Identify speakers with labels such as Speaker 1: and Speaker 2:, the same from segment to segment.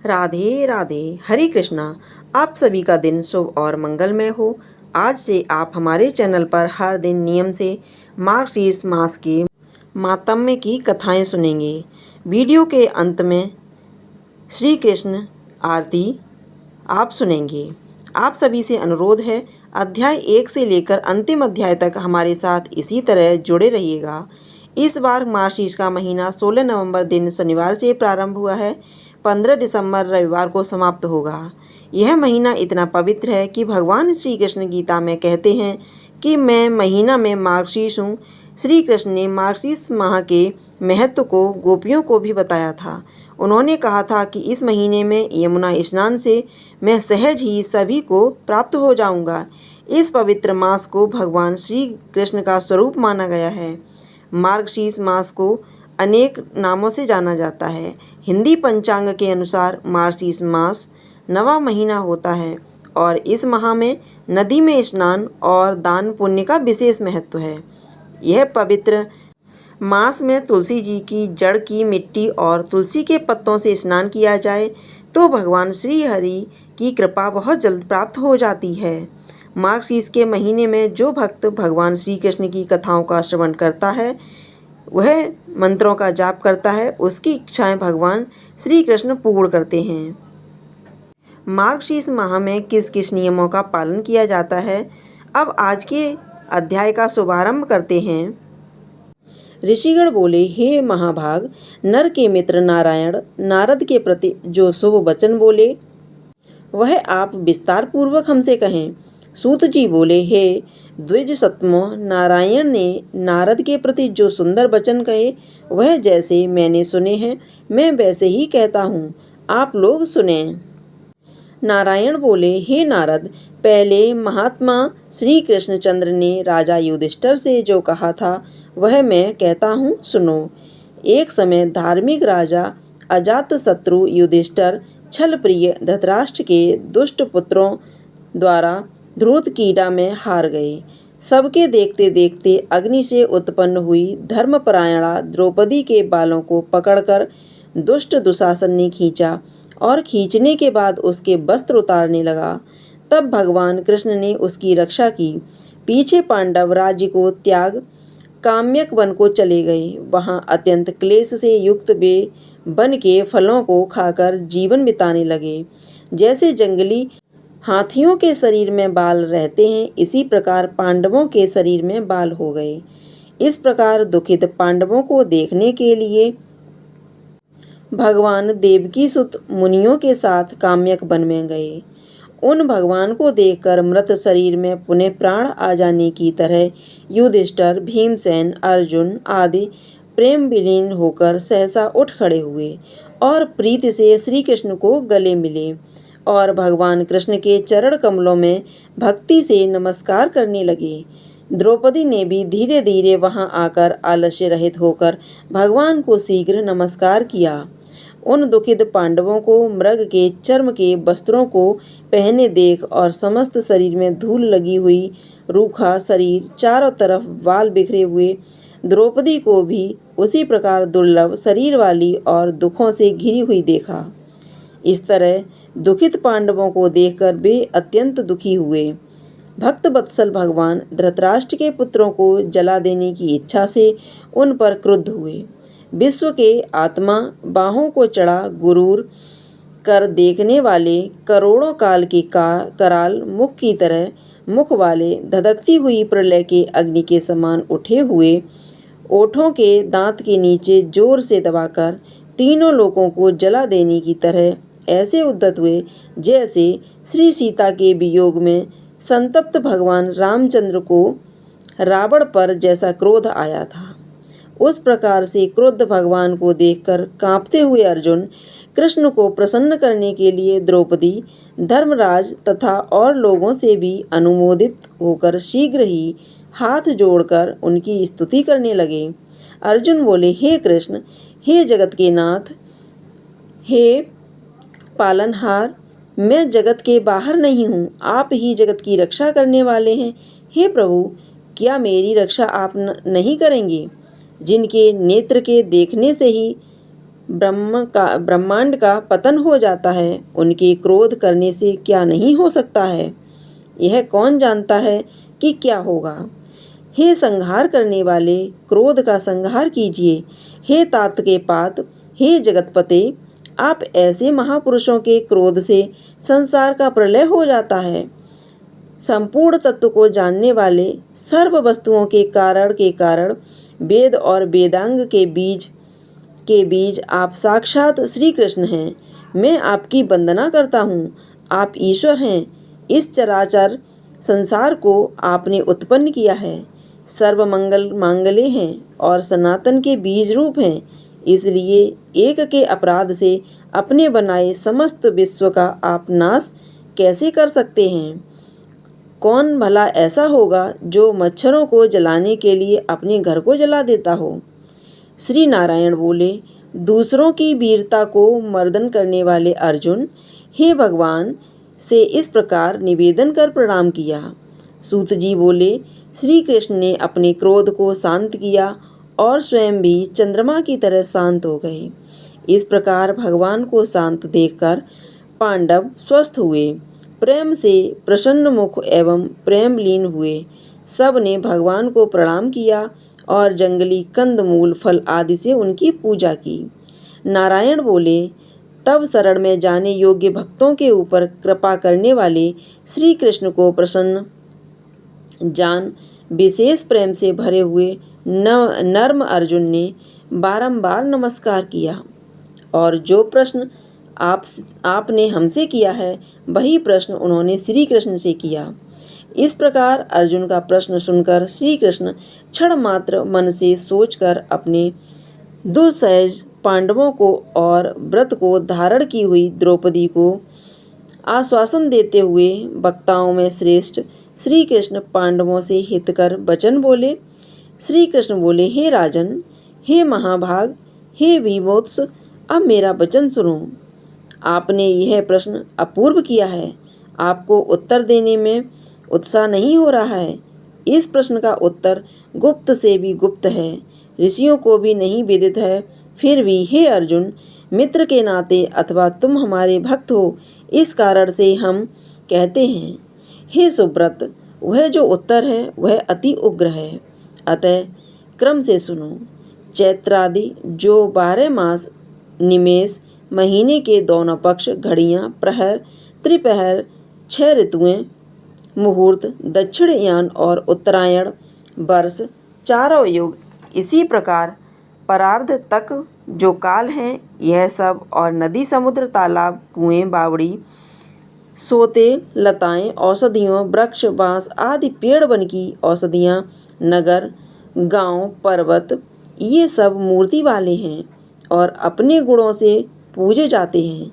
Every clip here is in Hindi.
Speaker 1: राधे राधे, हरे कृष्णा। आप सभी का दिन शुभ और मंगलमय हो। आज से आप हमारे चैनल पर हर दिन नियम से मार्गशीर्ष मास के मातम्य की कथाएं सुनेंगे। वीडियो के अंत में श्री कृष्ण आरती आप सुनेंगे। आप सभी से अनुरोध है, अध्याय 1 से लेकर अंतिम अध्याय तक हमारे साथ इसी तरह जुड़े रहिएगा। इस बार मार्गशीर्ष का महीना 16 नवंबर दिन शनिवार से प्रारंभ हुआ है, 15 दिसंबर रविवार को समाप्त होगा। यह महीना इतना पवित्र है कि भगवान श्री कृष्ण गीता में कहते हैं कि मैं महीना में मार्गशीर्ष हूँ। श्री कृष्ण ने मार्गशीर्ष माह के महत्व को गोपियों को भी बताया था। उन्होंने कहा था कि इस महीने में यमुना स्नान से मैं सहज ही सभी को प्राप्त हो जाऊंगा। इस पवित्र मास को भगवान श्री कृष्ण का स्वरूप माना गया है। मार्गशीर्ष मास को अनेक नामों से जाना जाता है। हिंदी पंचांग के अनुसार मार्गशीर्ष मास 9वां महीना होता है और इस माह में नदी में स्नान और दान पुण्य का विशेष महत्व है। यह पवित्र मास में तुलसी जी की जड़ की मिट्टी और तुलसी के पत्तों से स्नान किया जाए तो भगवान श्री हरि की कृपा बहुत जल्द प्राप्त हो जाती है। मार्गशीर्ष के महीने में जो भक्त भगवान श्री कृष्ण की कथाओं का श्रवण करता है, वह मंत्रों का जाप करता है, उसकी इच्छाएं भगवान श्री कृष्ण पूर्ण करते हैं। मार्गशीर्ष माह में किस किस नियमों का पालन किया जाता है, अब आज के अध्याय का शुभारंभ करते हैं। ऋषिगण बोले, हे महाभाग, नर के मित्र नारायण नारद के प्रति जो शुभ वचन बोले वह आप विस्तार पूर्वक हमसे कहें। सूत जी बोले, हे द्विज सत्मो, नारायण ने नारद के प्रति जो सुंदर वचन कहे वह जैसे मैंने सुने हैं मैं वैसे ही कहता हूँ, आप लोग सुने। नारायण बोले, हे नारद, पहले महात्मा श्री कृष्णचंद्र ने राजा युधिष्ठिर से जो कहा था वह मैं कहता हूँ, सुनो। एक समय धार्मिक राजा अजातशत्रु युधिष्ठिर छल प्रिय धृतराष्ट्र के दुष्ट पुत्रों द्वारा धृतकीड़ा में हार गए। सबके देखते देखते अग्नि से उत्पन्न हुई धर्मपरायणा द्रौपदी के बालों को पकड़कर दुष्ट दुशासन ने खींचा और खींचने के बाद उसके वस्त्र उतारने लगा। तब भगवान कृष्ण ने उसकी रक्षा की। पीछे पांडव राज्य को त्याग काम्यक वन को चले गए। वहां अत्यंत क्लेश से युक्त वे वन के फलों को खाकर जीवन बिताने लगे। जैसे जंगली हाथियों के शरीर में बाल रहते हैं, इसी प्रकार पांडवों के शरीर में बाल हो गए। इस प्रकार दुखित पांडवों को देखने के लिए भगवान देवकी सुत मुनियों के साथ काम्यक वन में गए। उन भगवान को देखकर मृत शरीर में पुनः प्राण आ जाने की तरह युधिष्ठिर, भीमसेन, अर्जुन आदि प्रेम विलीन होकर सहसा उठ खड़े हुए और प्रीति से श्री कृष्ण को गले मिले और भगवान कृष्ण के चरण कमलों में भक्ति से नमस्कार करने लगे। द्रौपदी ने भी धीरे धीरे वहां आकर आलस्य रहित होकर भगवान को शीघ्र नमस्कार किया। उन दुखित पांडवों को मृग के चर्म के वस्त्रों को पहने देख और समस्त शरीर में धूल लगी हुई, रूखा शरीर, चारों तरफ बाल बिखरे हुए द्रौपदी को भी उसी प्रकार दुर्लभ शरीर वाली और दुखों से घिरी हुई देखा। इस तरह दुखित पांडवों को देखकर वे अत्यंत दुखी हुए। भक्त वत्सल भगवान धृतराष्ट्र के पुत्रों को जला देने की इच्छा से उन पर क्रुद्ध हुए। विश्व के आत्मा, बाहों को चढ़ा गुरूर कर देखने वाले, करोड़ों काल के कराल मुख की तरह मुख वाले, धधकती हुई प्रलय के अग्नि के समान उठे हुए ओठों के दांत के नीचे जोर से दबाकर तीनों लोकों को जला देने की तरह ऐसे उद्यत हुए जैसे श्री सीता के वियोग में संतप्त भगवान रामचंद्र को रावण पर जैसा क्रोध आया था। उस प्रकार से क्रुद्ध भगवान को देखकर कांपते हुए अर्जुन कृष्ण को प्रसन्न करने के लिए द्रौपदी, धर्मराज तथा और लोगों से भी अनुमोदित होकर शीघ्र ही हाथ जोड़कर उनकी स्तुति करने लगे। अर्जुन बोले, हे कृष्ण, हे जगत के नाथ, हे पालनहार, मैं जगत के बाहर नहीं हूँ, आप ही जगत की रक्षा करने वाले हैं। हे प्रभु, क्या मेरी रक्षा आप नहीं करेंगे? जिनके नेत्र के देखने से ही ब्रह्मांड का पतन हो जाता है, उनके क्रोध करने से क्या नहीं हो सकता है? यह कौन जानता है कि क्या होगा? हे संहार करने वाले, क्रोध का संहार कीजिए। हे तात के पात, हे जगतपते, आप ऐसे महापुरुषों के क्रोध से संसार का प्रलय हो जाता है। संपूर्ण तत्व को जानने वाले, सर्व वस्तुओं के कारण वेद और वेदांग के बीज आप साक्षात श्री कृष्ण हैं। मैं आपकी वंदना करता हूँ। आप ईश्वर हैं। इस चराचर संसार को आपने उत्पन्न किया है। सर्व मंगल मांगल्य हैं और सनातन के बीज रूप हैं। इसलिए एक के अपराध से अपने बनाए समस्त विश्व का आप नाश कैसे कर सकते हैं? कौन भला ऐसा होगा जो मच्छरों को जलाने के लिए अपने घर को जला देता हो? श्री नारायण बोले, दूसरों की वीरता को मर्दन करने वाले अर्जुन, हे भगवान से इस प्रकार निवेदन कर प्रणाम किया। सूत जी बोले, श्री कृष्ण ने अपने क्रोध को शांत किया और स्वयं भी चंद्रमा की तरह शांत हो गए। इस प्रकार भगवान को शांत देखकर पांडव स्वस्थ हुए, प्रेम से प्रसन्न मुख एवं प्रेमलीन हुए। सब ने भगवान को प्रणाम किया और जंगली कंद मूल फल आदि से उनकी पूजा की। नारायण बोले, तब शरण में जाने योग्य भक्तों के ऊपर कृपा करने वाले श्री कृष्ण को प्रसन्न जान विशेष प्रेम से भरे हुए नर्म अर्जुन ने बारंबार नमस्कार किया और जो प्रश्न आपने हमसे किया है वही प्रश्न उन्होंने श्री कृष्ण से किया। इस प्रकार अर्जुन का प्रश्न सुनकर श्री कृष्ण क्षण मात्र मन से सोचकर अपने दुस्सहज पांडवों को और व्रत को धारण की हुई द्रौपदी को आश्वासन देते हुए वक्ताओं में श्रेष्ठ श्री कृष्ण पांडवों से हितकर वचन बोले। श्री कृष्ण बोले, हे राजन, हे महाभाग, हे भीमोत्स, अब मेरा वचन सुनो। आपने यह प्रश्न अपूर्व किया है। आपको उत्तर देने में उत्साह नहीं हो रहा है। इस प्रश्न का उत्तर गुप्त से भी गुप्त है, ऋषियों को भी नहीं विदित है। फिर भी हे अर्जुन, मित्र के नाते अथवा तुम हमारे भक्त हो, इस कारण से हम कहते हैं। हे सुब्रत, वह जो उत्तर है वह अति उग्र है, अतः क्रम से सुनो। चैत्रादि जो 12 मास निमेष महीने के दोनों पक्ष, घड़ियाँ, प्रहर, त्रिपहर, 6 ऋतुएं, मुहूर्त, दक्षिणयान और उत्तरायण, वर्ष, चारों युग, इसी प्रकार परार्ध तक जो काल हैं, यह सब और नदी, समुद्र, तालाब, कुएं, बावड़ी, सोते, लताएं, औषधियों, वृक्ष, बांस आदि पेड़ वन की औषधियाँ, नगर, गांव, पर्वत, ये सब मूर्ति वाले हैं और अपने गुणों से पूजे जाते हैं।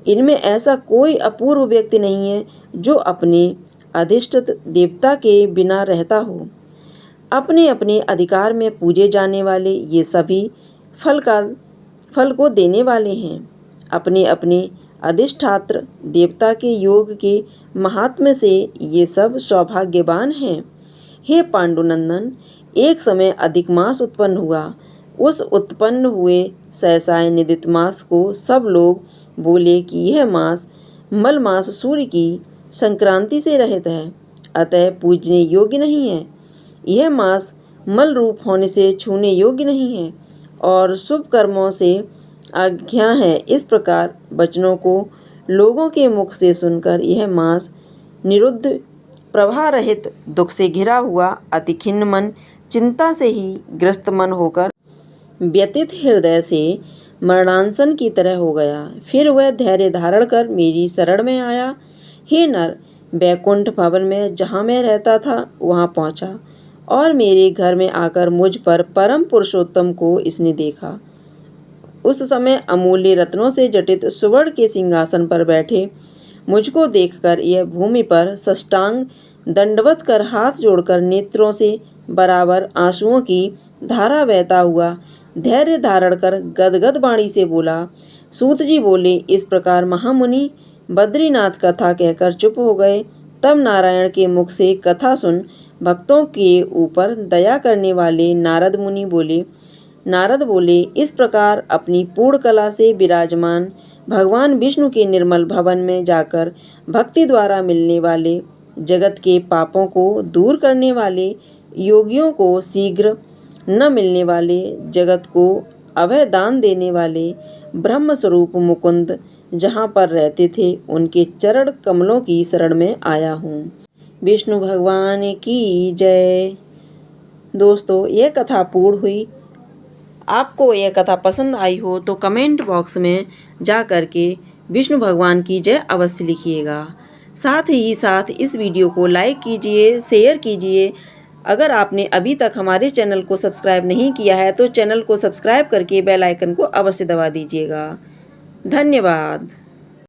Speaker 1: इनमें ऐसा कोई अपूर्व व्यक्ति नहीं है जो अपने अधिष्ठित देवता के बिना रहता हो। अपने अपने अधिकार में पूजे जाने वाले ये सभी फल को देने वाले हैं। अपने अपने अधिष्ठात्र देवता के योग के महात्म्य से ये सब सौभाग्यवान हैं। हे पांडुनंदन, एक समय अधिक मास उत्पन्न हुआ। उस उत्पन्न हुए सहसाय निदित मास को सब लोग बोले कि यह मास मल मास सूर्य की संक्रांति से रहित है, अतः पूजने योग्य नहीं है। यह मास मल रूप होने से छूने योग्य नहीं है और शुभ कर्मों से आज्ञा है। इस प्रकार वचनों को लोगों के मुख से सुनकर यह मास निरुद्ध, प्रवाह रहित, दुख से घिरा हुआ, अति खिन्न मन, चिंता से ही ग्रस्त मन होकर व्यथित हृदय से मरणासन की तरह हो गया। फिर वह धैर्य धारण कर मेरी शरण में आया। हे नर, बैकुंठ भवन में जहाँ मैं रहता था वहाँ पहुँचा और मेरे घर में आकर मुझ पर परम पुरुषोत्तम को इसने देखा। उस समय अमूल्य रत्नों से जटित सुवर्ण के सिंहासन पर बैठे मुझको देखकर यह भूमि पर साष्टांग दंडवत कर हाथ जोड़कर नेत्रों से बराबर आंसुओं की धारा बहता हुआ धैर्य धारण कर गदगद वाणी से बोला। सूत जी बोले, इस प्रकार महामुनि बद्रीनाथ कथा कहकर चुप हो गए। तब नारायण के मुख से कथा सुन भक्तों के ऊपर दया करने वाले नारद मुनि बोले, नारद बोले, इस प्रकार अपनी पूर्ण कला से विराजमान भगवान विष्णु के निर्मल भवन में जाकर भक्ति द्वारा मिलने वाले जगत के पापों को दूर करने वाले, योगियों को शीघ्र न मिलने वाले, जगत को अभय दान देने वाले ब्रह्म स्वरूप मुकुंद जहाँ पर रहते थे उनके चरण कमलों की शरण में आया हूँ। विष्णु भगवान की जय। दोस्तों, यह कथा पूर्ण हुई। आपको यह कथा पसंद आई हो तो कमेंट बॉक्स में जा कर के विष्णु भगवान की जय अवश्य लिखिएगा। साथ ही साथ इस वीडियो को लाइक कीजिए, शेयर कीजिए। अगर आपने अभी तक हमारे चैनल को सब्सक्राइब नहीं किया है तो चैनल को सब्सक्राइब करके बेल आइकन को अवश्य दबा दीजिएगा। धन्यवाद।